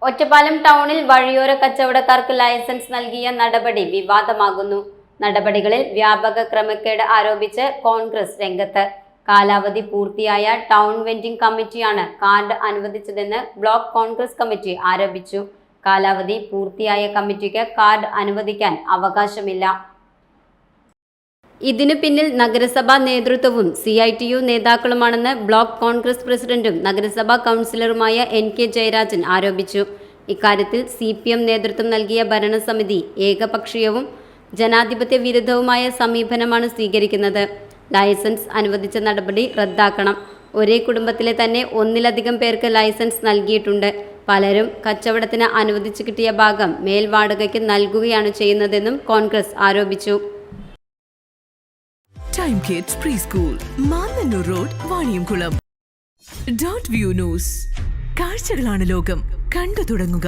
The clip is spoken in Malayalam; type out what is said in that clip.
ഒറ്റപ്പാലം ടൗണിൽ വഴിയോര കച്ചവടക്കാർക്ക് ലൈസൻസ് നൽകിയ നടപടി വിവാദമാകുന്നു. നടപടികളിൽ വ്യാപക ക്രമക്കേട് ആരോപിച്ച് കോൺഗ്രസ് രംഗത്ത്. കാലാവധി പൂർത്തിയായ ടൗൺ വെൻഡിംഗ് കമ്മിറ്റിയാണ് കാർഡ് അനുവദിച്ചതെന്ന് ബ്ലോക്ക് കോൺഗ്രസ് കമ്മിറ്റി ആരോപിച്ചു. കാലാവധി പൂർത്തിയായ കമ്മിറ്റിക്ക് കാർഡ് അനുവദിക്കാൻ അവകാശമില്ല. ഇതിനു പിന്നിൽ നഗരസഭാ നേതൃത്വവും CITU നേതാക്കളുമാണെന്ന് ബ്ലോക്ക് കോൺഗ്രസ് പ്രസിഡന്റും നഗരസഭാ കൗൺസിലറുമായ NK ജയരാജൻ ആരോപിച്ചു. ഇക്കാര്യത്തിൽ CPM നേതൃത്വം നൽകിയ ഭരണസമിതി ഏകപക്ഷീയവും ജനാധിപത്യ വിരുദ്ധവുമായ സമീപനമാണ് സ്വീകരിക്കുന്നത്. ലൈസൻസ് അനുവദിച്ച നടപടി റദ്ദാക്കണം. ഒരേ കുടുംബത്തിലെ തന്നെ ഒന്നിലധികം പേർക്ക് ലൈസൻസ് നൽകിയിട്ടുണ്ട്. പലരും കച്ചവടത്തിന് അനുവദിച്ചു കിട്ടിയ ഭാഗം മേൽവാടകയ്ക്ക് നൽകുകയാണ് ചെയ്യുന്നതെന്നും കോൺഗ്രസ് ആരോപിച്ചു. Time Kids Preschool, Mannur Road, Vaniyamkulam. Dot View News. കാഴ്ചകളാണ് ലോകം, കണ്ടു തുടങ്ങുക.